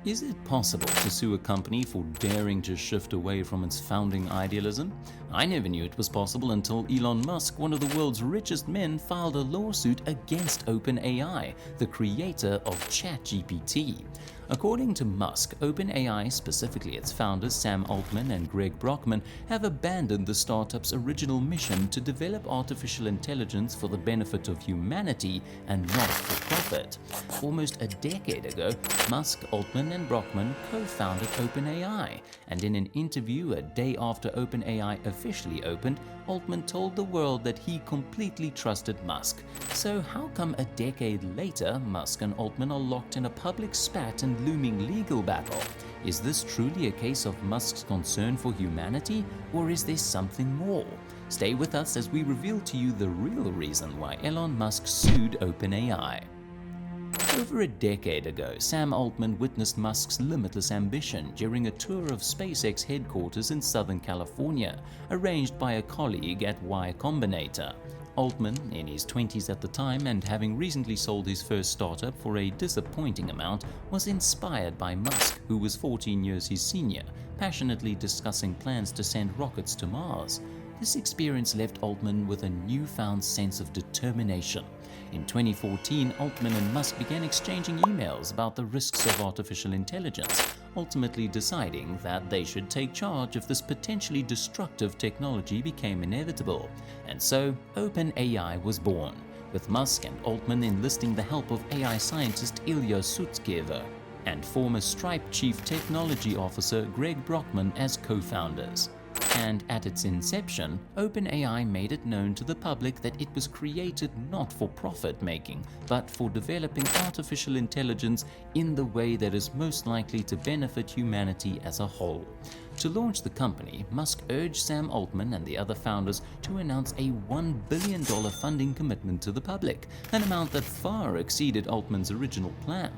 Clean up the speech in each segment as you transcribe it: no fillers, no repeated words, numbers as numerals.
Is it possible to sue a company for daring to shift away from its founding idealism? I never knew it was possible until Elon Musk, one of the world's richest men, filed a lawsuit against OpenAI, the creator of ChatGPT. According to Musk, OpenAI, specifically its founders Sam Altman and Greg Brockman, have abandoned the startup's original mission to develop artificial intelligence for the benefit of humanity and not for profit. Almost a decade ago, Musk, Altman, and Brockman co-founded OpenAI, and in an interview a day after OpenAI officially opened, Altman told the world that he completely trusted Musk. So how come a decade later, Musk and Altman are locked in a public spat and looming legal battle? Is this truly a case of Musk's concern for humanity, or is there something more? Stay with us as we reveal to you the real reason why Elon Musk sued OpenAI. Over a decade ago, Sam Altman witnessed Musk's limitless ambition during a tour of SpaceX headquarters in Southern California, arranged by a colleague at Y Combinator. Altman, in his 20s at the time and having recently sold his first startup for a disappointing amount, was inspired by Musk, who was 14 years his senior, passionately discussing plans to send rockets to Mars. This experience left Altman with a newfound sense of determination. In 2014, Altman and Musk began exchanging emails about the risks of artificial intelligence, ultimately deciding that they should take charge if this potentially destructive technology became inevitable. And so, OpenAI was born, with Musk and Altman enlisting the help of AI scientist Ilya Sutskever and former Stripe Chief Technology Officer Greg Brockman as co-founders. And at its inception, OpenAI made it known to the public that it was created not for profit making, but for developing artificial intelligence in the way that is most likely to benefit humanity as a whole. To launch the company, Musk urged Sam Altman and the other founders to announce a $1 billion funding commitment to the public, an amount that far exceeded Altman's original plan.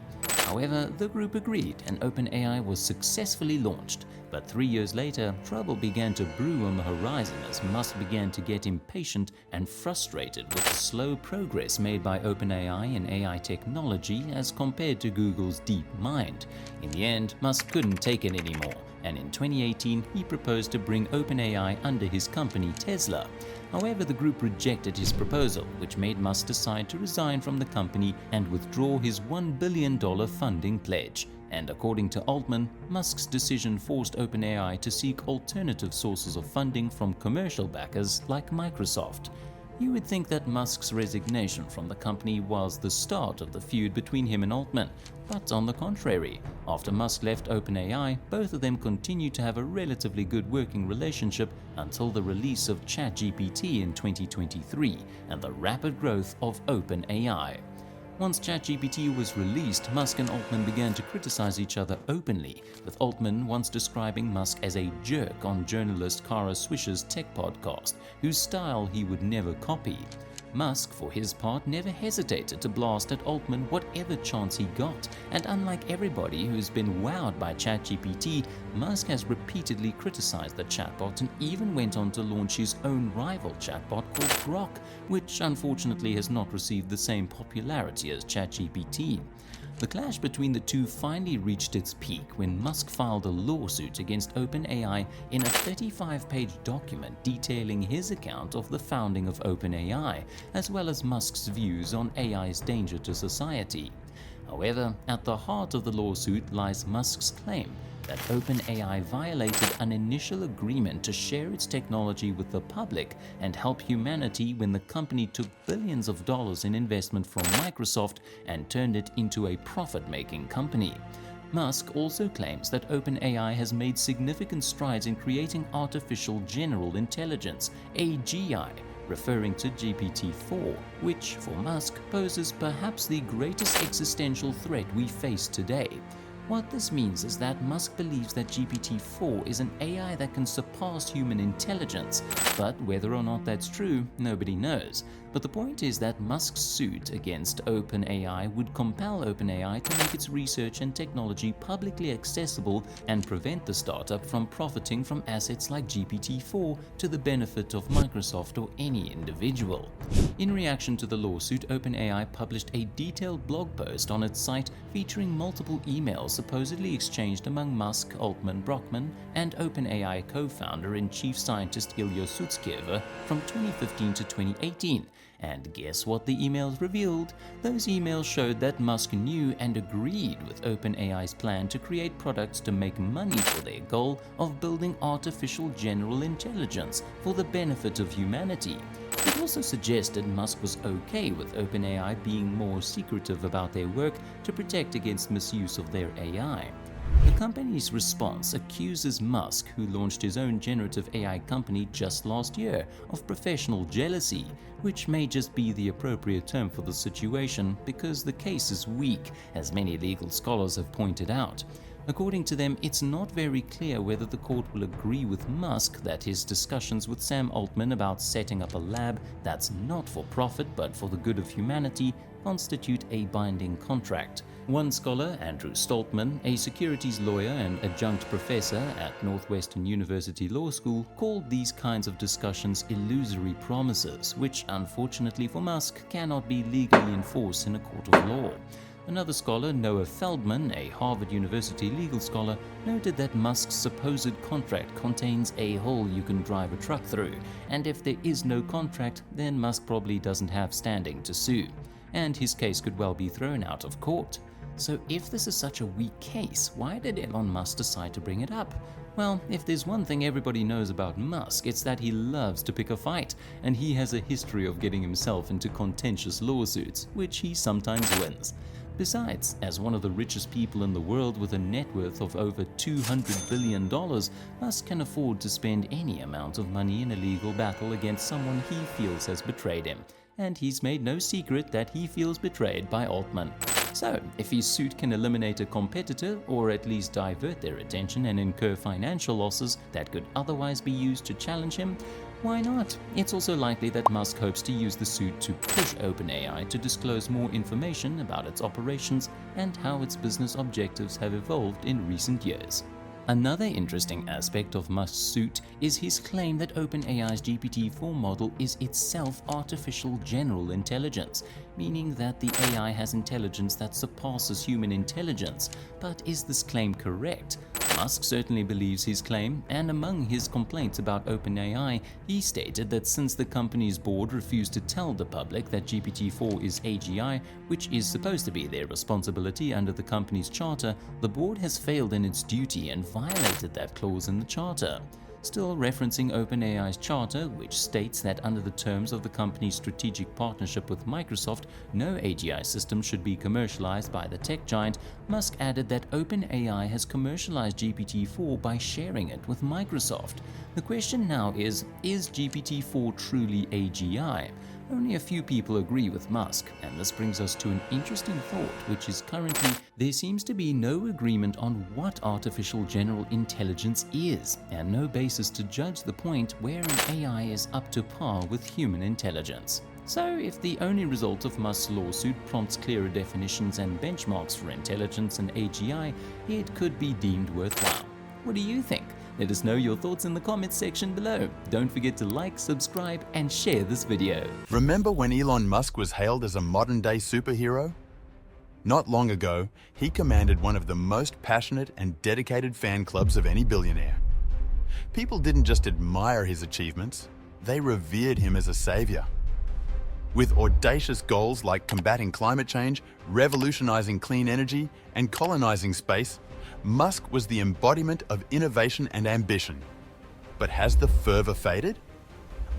However, the group agreed and OpenAI was successfully launched. But 3 years later, trouble began to brew on the horizon as Musk began to get impatient and frustrated with the slow progress made by OpenAI in AI technology as compared to Google's DeepMind. In the end, Musk couldn't take it anymore, and in 2018 he proposed to bring OpenAI under his company Tesla. However, the group rejected his proposal, which made Musk decide to resign from the company and withdraw his $1 billion funding pledge. And according to Altman, Musk's decision forced OpenAI to seek alternative sources of funding from commercial backers like Microsoft. You would think that Musk's resignation from the company was the start of the feud between him and Altman, but on the contrary, after Musk left OpenAI, both of them continued to have a relatively good working relationship until the release of ChatGPT in 2023 and the rapid growth of OpenAI. Once ChatGPT was released, Musk and Altman began to criticize each other openly, with Altman once describing Musk as a jerk on journalist Kara Swisher's tech podcast, whose style he would never copy. Musk, for his part, never hesitated to blast at Altman whatever chance he got, and unlike everybody who's been wowed by ChatGPT, Musk has repeatedly criticized the chatbot and even went on to launch his own rival chatbot called Grok, which unfortunately has not received the same popularity as ChatGPT. The clash between the two finally reached its peak when Musk filed a lawsuit against OpenAI in a 35-page document detailing his account of the founding of OpenAI, as well as Musk's views on AI's danger to society. However, at the heart of the lawsuit lies Musk's claim that OpenAI violated an initial agreement to share its technology with the public and help humanity when the company took billions of dollars in investment from Microsoft and turned it into a profit-making company. Musk also claims that OpenAI has made significant strides in creating artificial general intelligence, AGI, referring to GPT-4, which, for Musk, poses perhaps the greatest existential threat we face today. What this means is that Musk believes that GPT-4 is an AI that can surpass human intelligence, but whether or not that's true, nobody knows. But the point is that Musk's suit against OpenAI would compel OpenAI to make its research and technology publicly accessible and prevent the startup from profiting from assets like GPT-4 to the benefit of Microsoft or any individual. In reaction to the lawsuit, OpenAI published a detailed blog post on its site featuring multiple emails supposedly exchanged among Musk, Altman, Brockman, and OpenAI co-founder and chief scientist Ilya Sutskever from 2015 to 2018. And guess what the emails revealed? Those emails showed that Musk knew and agreed with OpenAI's plan to create products to make money for their goal of building artificial general intelligence for the benefit of humanity. It also suggested Musk was okay with OpenAI being more secretive about their work to protect against misuse of their AI. The company's response accuses Musk, who launched his own generative AI company just last year, of professional jealousy, which may just be the appropriate term for the situation because the case is weak, as many legal scholars have pointed out. According to them, it's not very clear whether the court will agree with Musk that his discussions with Sam Altman about setting up a lab that's not for profit but for the good of humanity constitute a binding contract. One scholar, Andrew Stoltman, a securities lawyer and adjunct professor at Northwestern University Law School, called these kinds of discussions illusory promises, which unfortunately for Musk cannot be legally enforced in a court of law. Another scholar, Noah Feldman, a Harvard University legal scholar, noted that Musk's supposed contract contains a hole you can drive a truck through, and if there is no contract, then Musk probably doesn't have standing to sue, and his case could well be thrown out of court. So if this is such a weak case, why did Elon Musk decide to bring it up? Well, if there's one thing everybody knows about Musk, it's that he loves to pick a fight, and he has a history of getting himself into contentious lawsuits, which he sometimes wins. Besides, as one of the richest people in the world with a net worth of over $200 billion, Musk can afford to spend any amount of money in a legal battle against someone he feels has betrayed him. And he's made no secret that he feels betrayed by Altman. So, if his suit can eliminate a competitor, or at least divert their attention and incur financial losses that could otherwise be used to challenge him, why not? It's also likely that Musk hopes to use the suit to push OpenAI to disclose more information about its operations and how its business objectives have evolved in recent years. Another interesting aspect of Musk's suit is his claim that OpenAI's GPT-4 model is itself artificial general intelligence, meaning that the AI has intelligence that surpasses human intelligence. But is this claim correct? Musk certainly believes his claim, and among his complaints about OpenAI, he stated that since the company's board refused to tell the public that GPT-4 is AGI, which is supposed to be their responsibility under the company's charter, the board has failed in its duty and violated that clause in the charter. Still referencing OpenAI's charter, which states that under the terms of the company's strategic partnership with Microsoft, no AGI system should be commercialized by the tech giant, Musk added that OpenAI has commercialized GPT-4 by sharing it with Microsoft. The question now is GPT-4 truly AGI? Only a few people agree with Musk, and this brings us to an interesting thought, which is currently there seems to be no agreement on what artificial general intelligence is, and no basis to judge the point where an AI is up to par with human intelligence. So, if the only result of Musk's lawsuit prompts clearer definitions and benchmarks for intelligence and AGI, it could be deemed worthwhile. What do you think? Let us know your thoughts in the comments section below. Don't forget to like, subscribe, and share this video. Remember when Elon Musk was hailed as a modern-day superhero? Not long ago, he commanded one of the most passionate and dedicated fan clubs of any billionaire. People didn't just admire his achievements, they revered him as a savior. With audacious goals like combating climate change, revolutionizing clean energy, and colonizing space, Musk was the embodiment of innovation and ambition. But has the fervor faded?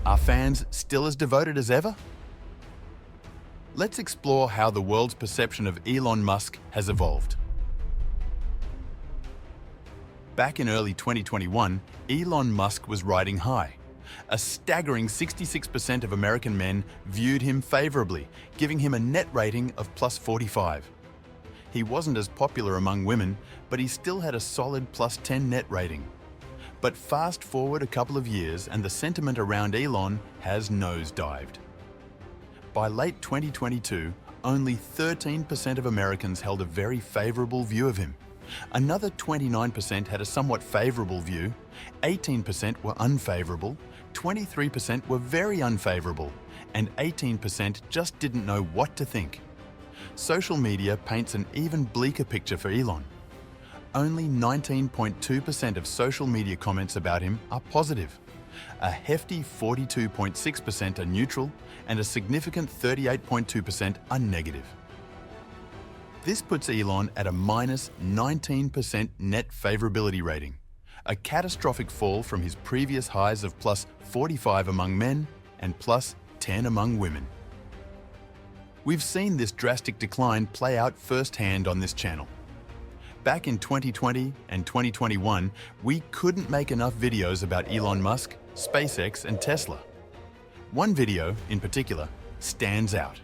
Are fans still as devoted as ever? Let's explore how the world's perception of Elon Musk has evolved. Back in early 2021, Elon Musk was riding high. A staggering 66% of American men viewed him favorably, giving him a net rating of +45. He wasn't as popular among women, but he still had a solid +10 net rating. But fast forward a couple of years and the sentiment around Elon has nosedived. By late 2022, only 13% of Americans held a very favorable view of him. Another 29% had a somewhat favorable view, 18% were unfavorable, 23% were very unfavorable, and 18% just didn't know what to think. Social media paints an even bleaker picture for Elon. Only 19.2% of social media comments about him are positive. A hefty 42.6% are neutral, and a significant 38.2% are negative. This puts Elon at a minus 19% net favorability rating, a catastrophic fall from his previous highs of plus 45 among men and plus 10 among women. We've seen this drastic decline play out firsthand on this channel. Back in 2020 and 2021, we couldn't make enough videos about Elon Musk, SpaceX, and Tesla. One video, in particular, stands out.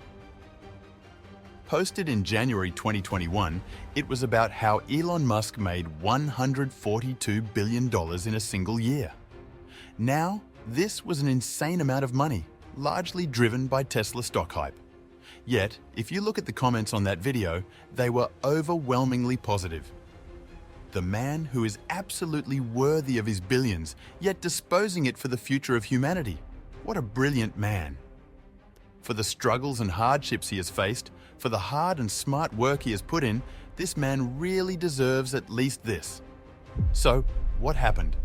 Posted in January 2021, it was about how Elon Musk made $142 billion in a single year. Now, this was an insane amount of money, largely driven by Tesla stock hype. Yet, if you look at the comments on that video, they were overwhelmingly positive. The man who is absolutely worthy of his billions, yet disposing it for the future of humanity. What a brilliant man. For the struggles and hardships he has faced, for the hard and smart work he has put in, this man really deserves at least this. So, what happened?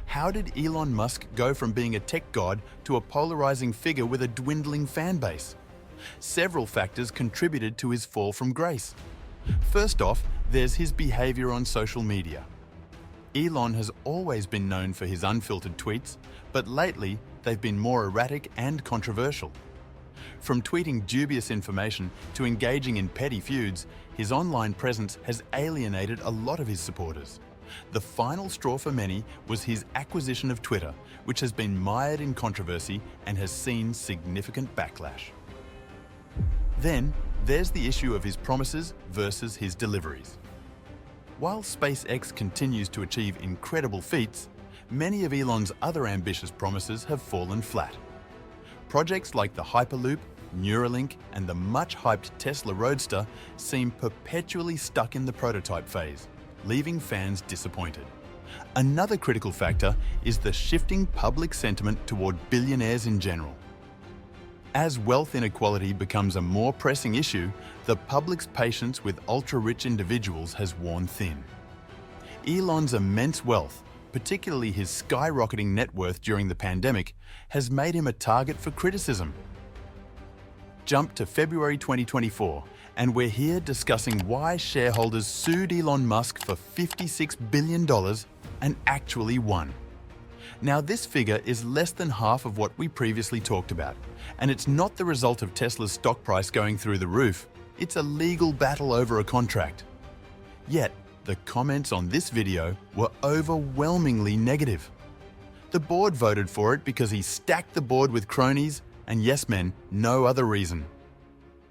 How did Elon Musk go from being a tech god to a polarizing figure with a dwindling fan base? Several factors contributed to his fall from grace. First off, there's his behavior on social media. Elon has always been known for his unfiltered tweets, but lately they've been more erratic and controversial. From tweeting dubious information to engaging in petty feuds, his online presence has alienated a lot of his supporters. The final straw for many was his acquisition of Twitter, which has been mired in controversy and has seen significant backlash. Then, there's the issue of his promises versus his deliveries. While SpaceX continues to achieve incredible feats, many of Elon's other ambitious promises have fallen flat. Projects like the Hyperloop, Neuralink, and the much-hyped Tesla Roadster seem perpetually stuck in the prototype phase, leaving fans disappointed. Another critical factor is the shifting public sentiment toward billionaires in general. As wealth inequality becomes a more pressing issue, the public's patience with ultra-rich individuals has worn thin. Elon's immense wealth, particularly his skyrocketing net worth during the pandemic, has made him a target for criticism. Jump to February 2024, and we're here discussing why shareholders sued Elon Musk for $56 billion and actually won. Now, this figure is less than half of what we previously talked about, and it's not the result of Tesla's stock price going through the roof. It's a legal battle over a contract. Yet, the comments on this video were overwhelmingly negative. The board voted for it because he stacked the board with cronies and yes men, no other reason.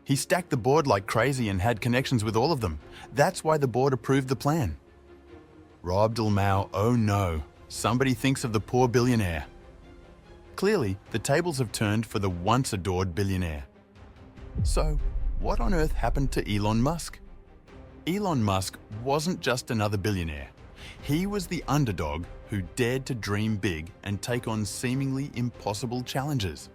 He stacked the board like crazy and had connections with all of them. That's why the board approved the plan. Rob Dalmau, oh no. Somebody thinks of the poor billionaire. Clearly, the tables have turned for the once adored billionaire. So, what on earth happened to Elon Musk? Elon Musk wasn't just another billionaire. He was the underdog who dared to dream big and take on seemingly impossible challenges.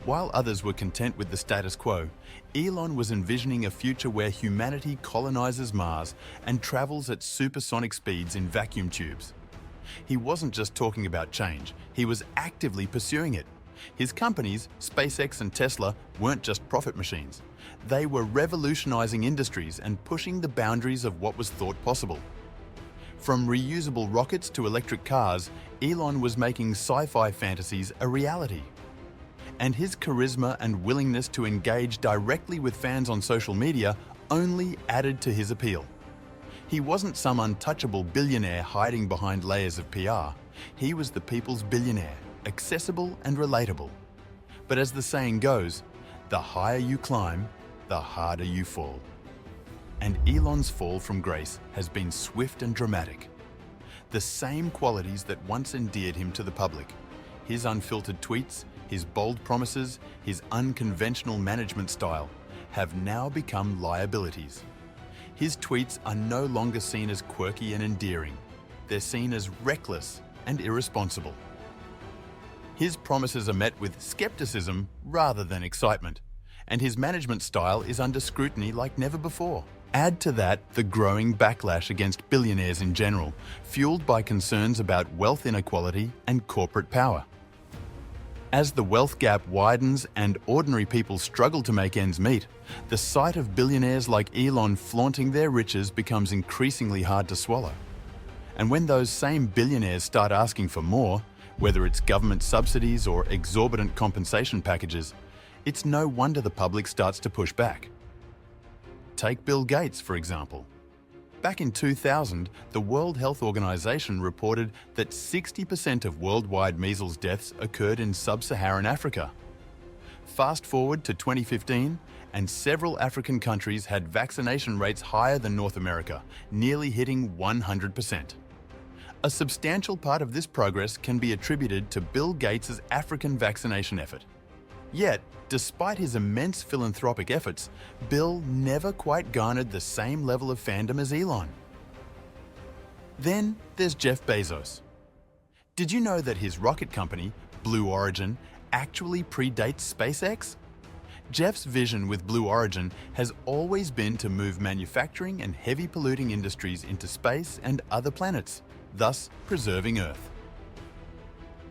While others were content with the status quo, Elon was envisioning a future where humanity colonizes Mars and travels at supersonic speeds in vacuum tubes. He wasn't just talking about change, he was actively pursuing it. His companies, SpaceX and Tesla, weren't just profit machines. They were revolutionizing industries and pushing the boundaries of what was thought possible. From reusable rockets to electric cars, Elon was making sci-fi fantasies a reality. And his charisma and willingness to engage directly with fans on social media only added to his appeal. He wasn't some untouchable billionaire hiding behind layers of PR. He was the people's billionaire, accessible and relatable. But as the saying goes, the higher you climb, the harder you fall. And Elon's fall from grace has been swift and dramatic. The same qualities that once endeared him to the public, his unfiltered tweets, his bold promises, his unconventional management style have now become liabilities. His tweets are no longer seen as quirky and endearing. They're seen as reckless and irresponsible. His promises are met with skepticism rather than excitement, and his management style is under scrutiny like never before. Add to that the growing backlash against billionaires in general, fueled by concerns about wealth inequality and corporate power. As the wealth gap widens and ordinary people struggle to make ends meet, the sight of billionaires like Elon flaunting their riches becomes increasingly hard to swallow. And when those same billionaires start asking for more, whether it's government subsidies or exorbitant compensation packages, it's no wonder the public starts to push back. Take Bill Gates, for example. Back in 2000, the World Health Organization reported that 60% of worldwide measles deaths occurred in sub-Saharan Africa. Fast forward to 2015, and several African countries had vaccination rates higher than North America, nearly hitting 100%. A substantial part of this progress can be attributed to Bill Gates' African vaccination effort. Yet, despite his immense philanthropic efforts, Bill never quite garnered the same level of fandom as Elon. Then there's Jeff Bezos. Did you know that his rocket company, Blue Origin, actually predates SpaceX? Jeff's vision with Blue Origin has always been to move manufacturing and heavy polluting industries into space and other planets, thus preserving Earth.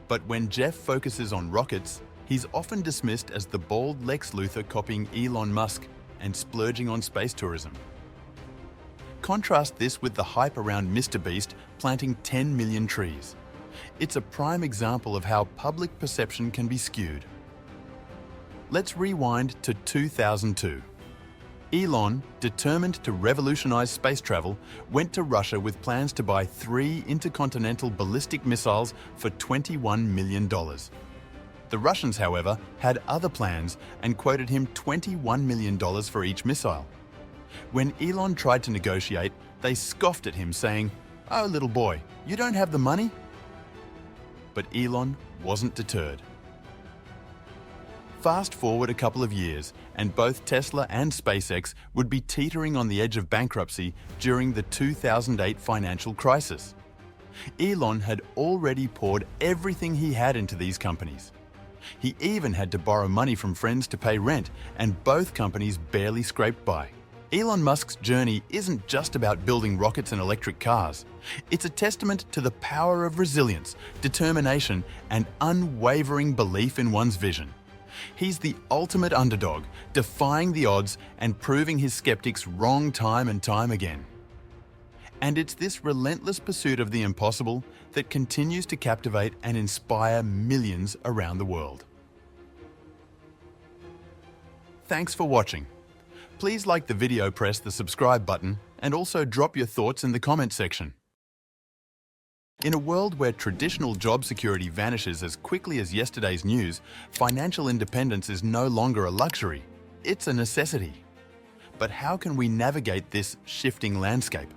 But when Jeff focuses on rockets, he's often dismissed as the bald Lex Luthor copying Elon Musk and splurging on space tourism. Contrast this with the hype around Mr. Beast planting 10 million trees. It's a prime example of how public perception can be skewed. Let's rewind to 2002. Elon, determined to revolutionize space travel, went to Russia with plans to buy 3 intercontinental ballistic missiles for $21 million. The Russians, however, had other plans and quoted him $21 million for each missile. When Elon tried to negotiate, they scoffed at him, saying, "Oh, little boy, you don't have the money?" But Elon wasn't deterred. Fast forward a couple of years, and both Tesla and SpaceX would be teetering on the edge of bankruptcy during the 2008 financial crisis. Elon had already poured everything he had into these companies. He even had to borrow money from friends to pay rent, and both companies barely scraped by. Elon Musk's journey isn't just about building rockets and electric cars. It's a testament to the power of resilience, determination, and unwavering belief in one's vision. He's the ultimate underdog, defying the odds and proving his skeptics wrong time and time again. And it's this relentless pursuit of the impossible that continues to captivate and inspire millions around the world. Thanks for watching. Please like the video, press the subscribe button, and also drop your thoughts in the comment section. In a world where traditional job security vanishes as quickly as yesterday's news, financial independence is no longer a luxury, it's a necessity. But how can we navigate this shifting landscape?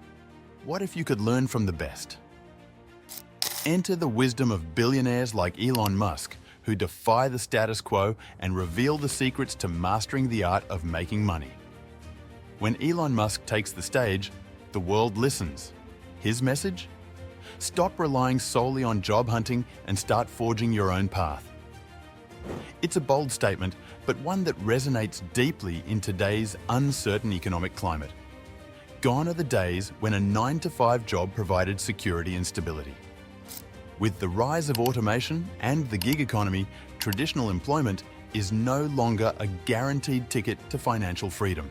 What if you could learn from the best? Enter the wisdom of billionaires like Elon Musk, who defy the status quo and reveal the secrets to mastering the art of making money. When Elon Musk takes the stage, the world listens. His message? Stop relying solely on job hunting and start forging your own path. It's a bold statement, but one that resonates deeply in today's uncertain economic climate. Gone are the days when a 9-to-5 job provided security and stability. With the rise of automation and the gig economy, traditional employment is no longer a guaranteed ticket to financial freedom.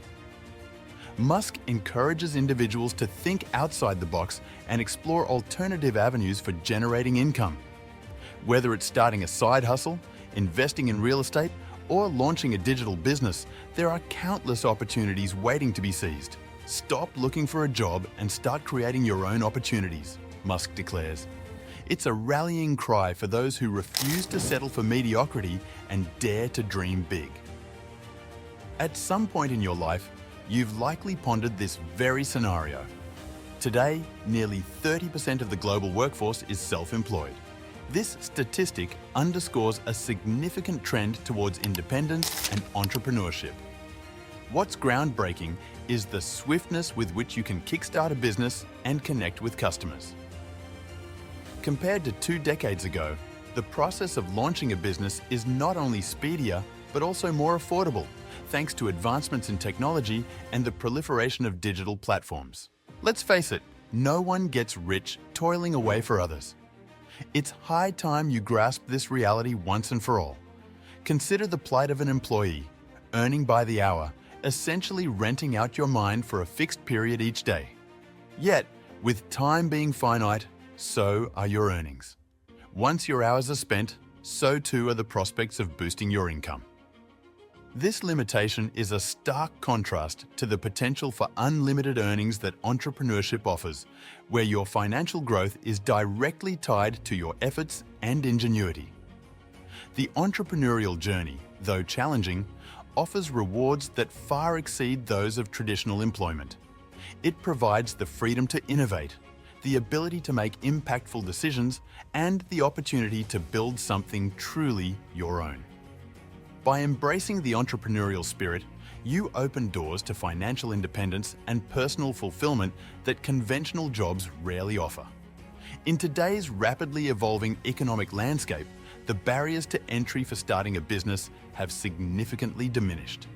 Musk encourages individuals to think outside the box and explore alternative avenues for generating income. Whether it's starting a side hustle, investing in real estate, or launching a digital business, there are countless opportunities waiting to be seized. Stop looking for a job and start creating your own opportunities, Musk declares. It's a rallying cry for those who refuse to settle for mediocrity and dare to dream big. At some point in your life, you've likely pondered this very scenario. Today, nearly 30% of the global workforce is self-employed. This statistic underscores a significant trend towards independence and entrepreneurship. What's groundbreaking is the swiftness with which you can kickstart a business and connect with customers. Compared to 2 decades ago, the process of launching a business is not only speedier, but also more affordable, thanks to advancements in technology and the proliferation of digital platforms. Let's face it, no one gets rich toiling away for others. It's high time you grasp this reality once and for all. Consider the plight of an employee, earning by the hour, essentially renting out your mind for a fixed period each day. Yet, with time being finite, so are your earnings. Once your hours are spent, so too are the prospects of boosting your income. This limitation is a stark contrast to the potential for unlimited earnings that entrepreneurship offers, where your financial growth is directly tied to your efforts and ingenuity. The entrepreneurial journey, though challenging, offers rewards that far exceed those of traditional employment. It provides the freedom to innovate, the ability to make impactful decisions, and the opportunity to build something truly your own. By embracing the entrepreneurial spirit, you open doors to financial independence and personal fulfillment that conventional jobs rarely offer. In today's rapidly evolving economic landscape, the barriers to entry for starting a business have significantly diminished.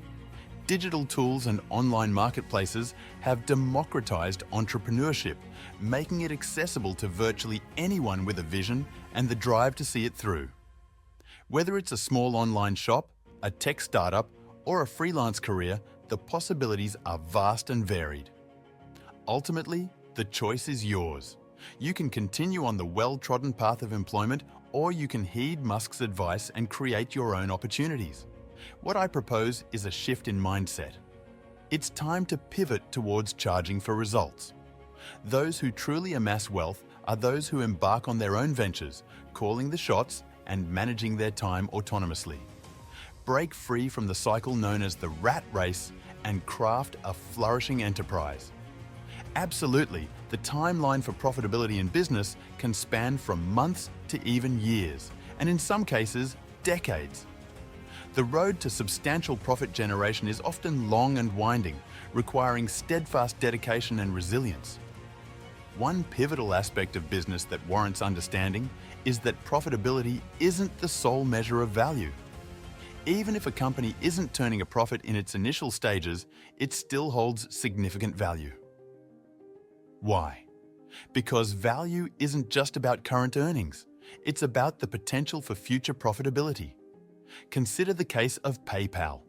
Digital tools and online marketplaces have democratized entrepreneurship, making it accessible to virtually anyone with a vision and the drive to see it through. Whether it's a small online shop, a tech startup, or a freelance career, the possibilities are vast and varied. Ultimately, the choice is yours. You can continue on the well-trodden path of employment, or you can heed Musk's advice and create your own opportunities. What I propose is a shift in mindset. It's time to pivot towards charging for results. Those who truly amass wealth are those who embark on their own ventures, calling the shots and managing their time autonomously. Break free from the cycle known as the rat race and craft a flourishing enterprise. Absolutely, the timeline for profitability in business can span from months to even years, and in some cases, decades. The road to substantial profit generation is often long and winding, requiring steadfast dedication and resilience. One pivotal aspect of business that warrants understanding is that profitability isn't the sole measure of value. Even if a company isn't turning a profit in its initial stages, it still holds significant value. Why? Because value isn't just about current earnings. It's about the potential for future profitability. Consider the case of PayPal.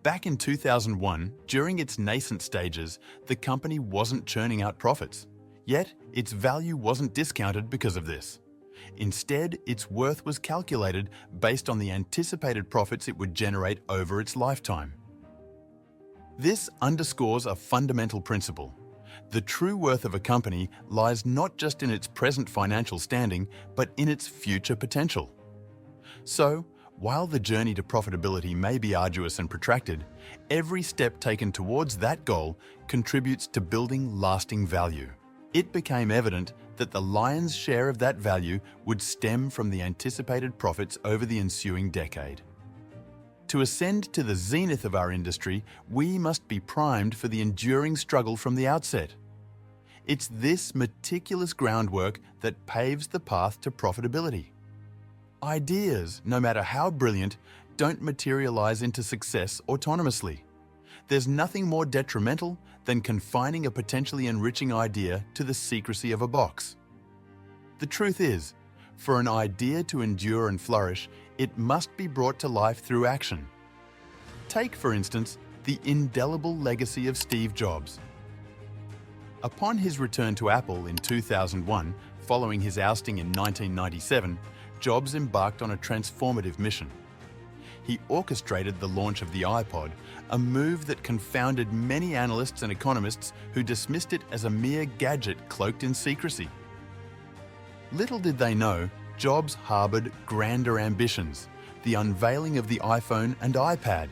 Back in 2001, during its nascent stages, the company wasn't churning out profits. Yet, its value wasn't discounted because of this. Instead, its worth was calculated based on the anticipated profits it would generate over its lifetime. This underscores a fundamental principle. The true worth of a company lies not just in its present financial standing, but in its future potential. So, while the journey to profitability may be arduous and protracted, every step taken towards that goal contributes to building lasting value. It became evident that the lion's share of that value would stem from the anticipated profits over the ensuing decade. To ascend to the zenith of our industry, we must be primed for the enduring struggle from the outset. It's this meticulous groundwork that paves the path to profitability. Ideas, no matter how brilliant, don't materialize into success autonomously. There's nothing more detrimental than confining a potentially enriching idea to the secrecy of a box. The truth is, for an idea to endure and flourish, it must be brought to life through action. Take, for instance, the indelible legacy of Steve Jobs. Upon his return to Apple in 2001, following his ousting in 1997, Jobs embarked on a transformative mission. He orchestrated the launch of the iPod, a move that confounded many analysts and economists who dismissed it as a mere gadget cloaked in secrecy. Little did they know, Jobs harbored grander ambitions, the unveiling of the iPhone and iPad.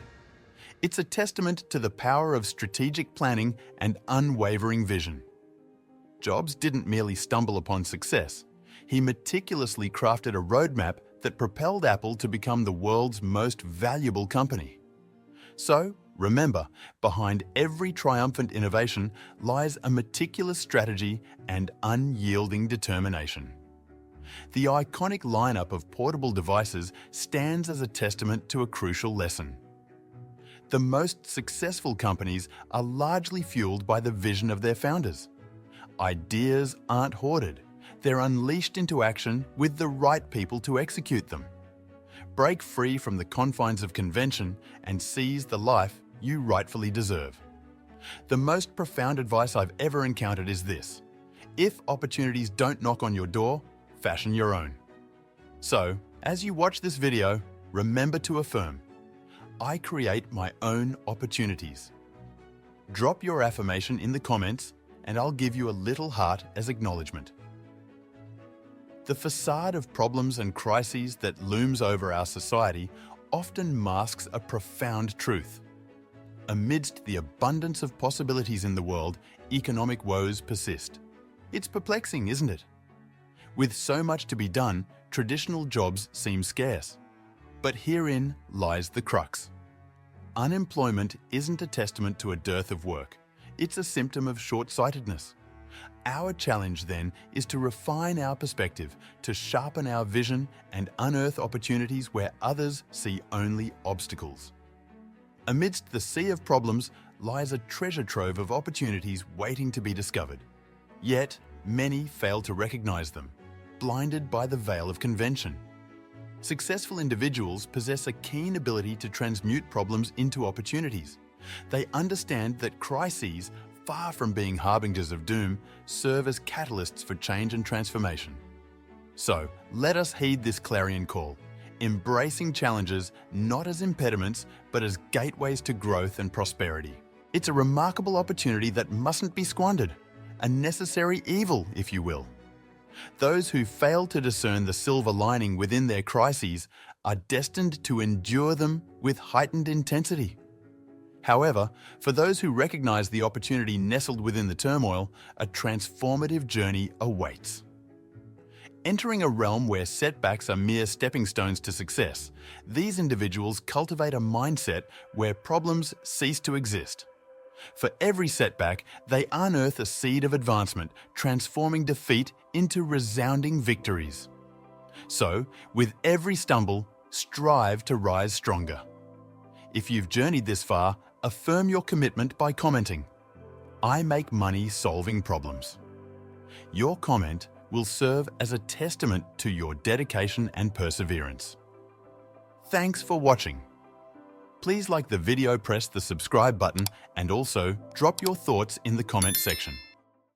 It's a testament to the power of strategic planning and unwavering vision. Jobs didn't merely stumble upon success. he meticulously crafted a roadmap that propelled Apple to become the world's most valuable company. So, remember, behind every triumphant innovation lies a meticulous strategy and unyielding determination. The iconic lineup of portable devices stands as a testament to a crucial lesson. The most successful companies are largely fueled by the vision of their founders. Ideas aren't hoarded. They're unleashed into action with the right people to execute them. Break free from the confines of convention and seize the life you rightfully deserve. The most profound advice I've ever encountered is this: if opportunities don't knock on your door, fashion your own. So, as you watch this video, remember to affirm, I create my own opportunities. Drop your affirmation in the comments and I'll give you a little heart as acknowledgement. The facade of problems and crises that looms over our society often masks a profound truth. Amidst the abundance of possibilities in the world, economic woes persist. It's perplexing, isn't it? With so much to be done, traditional jobs seem scarce. But herein lies the crux. Unemployment isn't a testament to a dearth of work. It's a symptom of short-sightedness. Our challenge then is to refine our perspective, to sharpen our vision and unearth opportunities where others see only obstacles. Amidst the sea of problems lies a treasure trove of opportunities waiting to be discovered. Yet, many fail to recognize them, blinded by the veil of convention. Successful individuals possess a keen ability to transmute problems into opportunities. They understand that crises, far from being harbingers of doom, serve as catalysts for change and transformation. So, let us heed this clarion call, embracing challenges not as impediments, but as gateways to growth and prosperity. It's a remarkable opportunity that mustn't be squandered, a necessary evil, if you will. Those who fail to discern the silver lining within their crises are destined to endure them with heightened intensity. However, for those who recognize the opportunity nestled within the turmoil, a transformative journey awaits. Entering a realm where setbacks are mere stepping stones to success, these individuals cultivate a mindset where problems cease to exist. For every setback, they unearth a seed of advancement, transforming defeat into resounding victories. So, with every stumble, strive to rise stronger. If you've journeyed this far, affirm your commitment by commenting, I make money solving problems. Your comment will serve as a testament to your dedication and perseverance. Thanks for watching. Please like the video, press the subscribe button, and also drop your thoughts in the comment section.